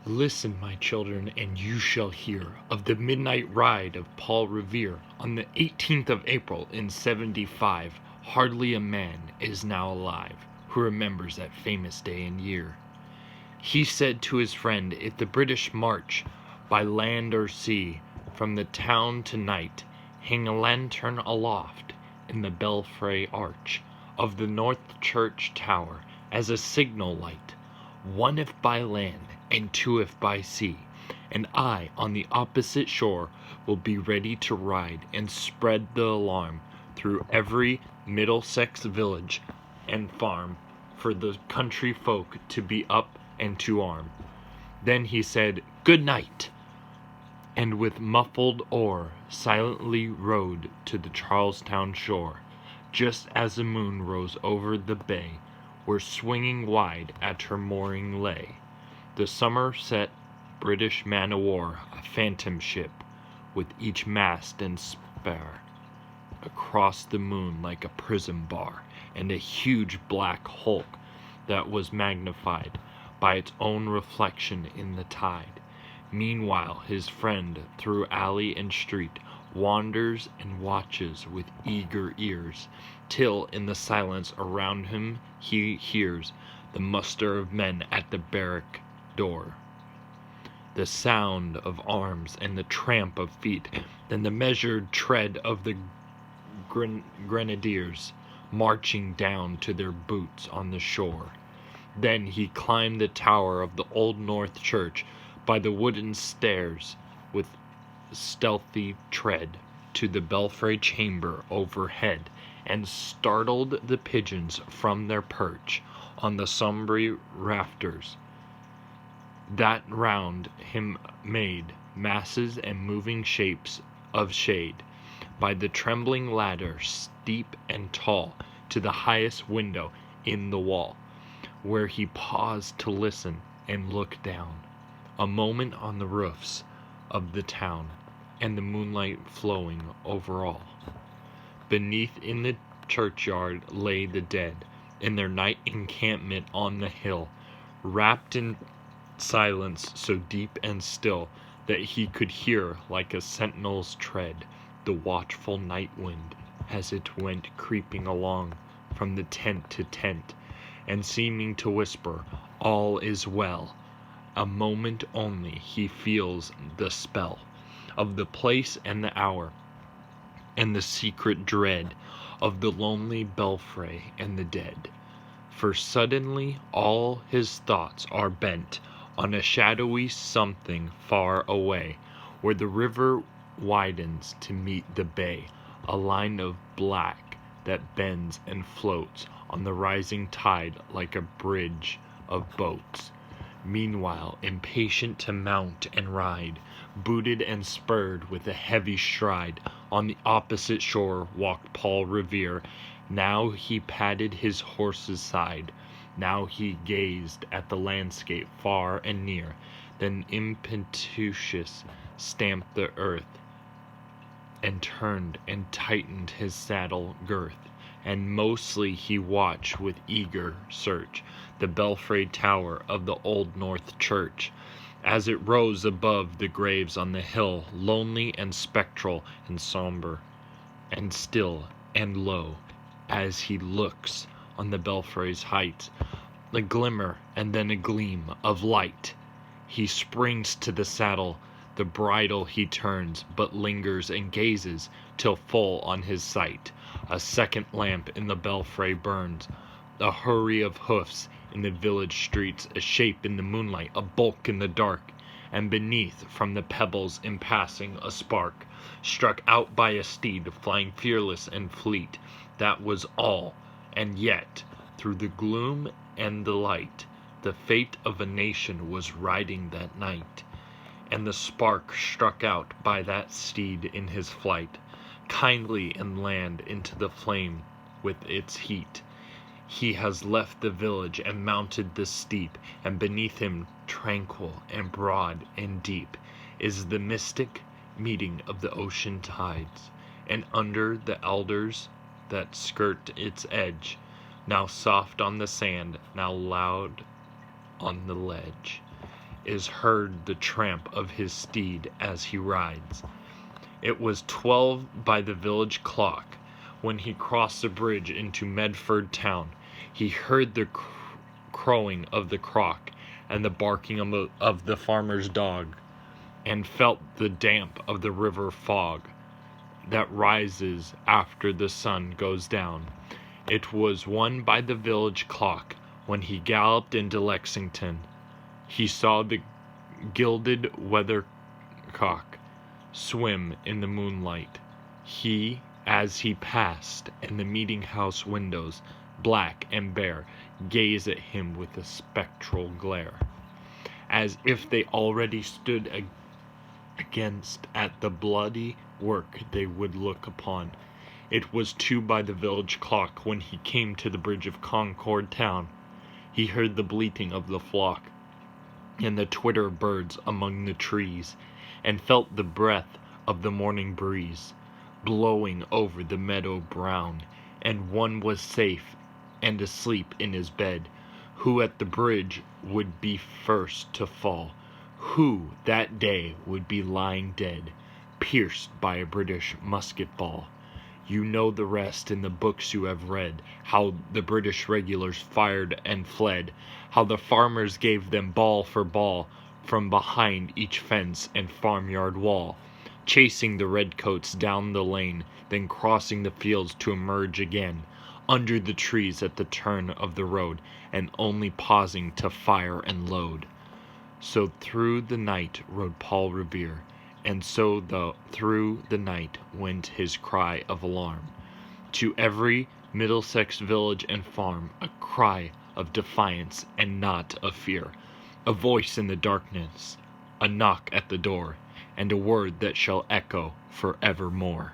Listen, my children, and you shall hear of the midnight ride of Paul Revere on the 18th of April in 75. Hardly a man is now alive who remembers that famous day and year. He said to his friend, if the British march by land or sea from the town tonight, hang a lantern aloft in the belfry arch of the North Church tower as a signal light, one if by land and two if by sea, and I on the opposite shore will be ready to ride and spread the alarm through every Middlesex village and farm for the country folk to be up and to arm. Then he said, good night, and with muffled oar silently rowed to the Charlestown shore, just as the moon rose over the bay, where swinging wide at her mooring lay the Somerset British man-o'-war, a phantom ship, with each mast and spar across the moon like a prism bar, and a huge black hulk that was magnified by its own reflection in the tide. Meanwhile his friend through alley and street wanders and watches with eager ears, till in the silence around him he hears the muster of men at the barrack door, the sound of arms and the tramp of feet, then the measured tread of the grenadiers marching down to their boots on the shore. Then he climbed the tower of the Old North Church by the wooden stairs with stealthy tread to the belfry chamber overhead, and startled the pigeons from their perch on the sombre rafters that round him made masses and moving shapes of shade, by the trembling ladder steep and tall to the highest window in the wall, where he paused to listen and look down a moment on the roofs of the town, and the moonlight flowing over all. Beneath in the churchyard lay the dead, in their night encampment on the hill, wrapped in silence so deep and still that he could hear, like a sentinel's tread, the watchful night wind as it went creeping along from the tent to tent, and seeming to whisper, all is well. A moment only he feels the spell of the place and the hour, and the secret dread of the lonely belfry and the dead. For suddenly all his thoughts are bent on a shadowy something far away, where the river widens to meet the bay, a line of black that bends and floats on the rising tide like a bridge of boats. Meanwhile, impatient to mount and ride, booted and spurred with a heavy stride, on the opposite shore walked Paul Revere. Now he patted his horse's side, now he gazed at the landscape far and near, then impetuous stamped the earth, and turned and tightened his saddle girth, and mostly he watched with eager search the belfry tower of the Old North Church, as it rose above the graves on the hill, lonely and spectral and sombre, and still and low, as he looks on the belfry's height, a glimmer and then a gleam of light. He springs to the saddle, the bridle he turns, but lingers and gazes till full on his sight. A second lamp in the belfry burns, a hurry of hoofs in the village streets, a shape in the moonlight, a bulk in the dark, and beneath from the pebbles in passing a spark, struck out by a steed flying fearless and fleet. That was all, and yet through the gloom and the light the fate of a nation was riding that night, and the spark struck out by that steed in his flight, kindly and land into the flame with its heat. He has left the village and mounted the steep, and beneath him, tranquil and broad and deep, is the mystic meeting of the ocean tides, and under the alders that skirt its edge, now soft on the sand, now loud on the ledge, is heard the tramp of his steed as he rides. It was 12 by the village clock when he crossed the bridge into Medford town. He heard the crowing of the cock and the barking of the farmer's dog, and felt the damp of the river fog that rises after the sun goes down. It was 1 by the village clock when he galloped into Lexington. He saw the gilded weathercock swim in the moonlight. He, as he passed, and the meeting-house windows, black and bare, gaze at him with a spectral glare, as if they already stood against at the bloody work they would look upon. It was 2 by the village clock when he came to the bridge of Concord town. He heard the bleating of the flock, and the twitter of birds among the trees, and felt the breath of the morning breeze blowing over the meadow brown. And one was safe and asleep in his bed, who at the bridge would be first to fall, who that day would be lying dead, pierced by a British musket ball. You know the rest in the books you have read, how the British regulars fired and fled, how the farmers gave them ball for ball from behind each fence and farmyard wall, chasing the redcoats down the lane, then crossing the fields to emerge again under the trees at the turn of the road, and only pausing to fire and load. So through the night rode Paul Revere, and so through the night went his cry of alarm. To every Middlesex village and farm, a cry of defiance and not of fear, a voice in the darkness, a knock at the door, and a word that shall echo for evermore.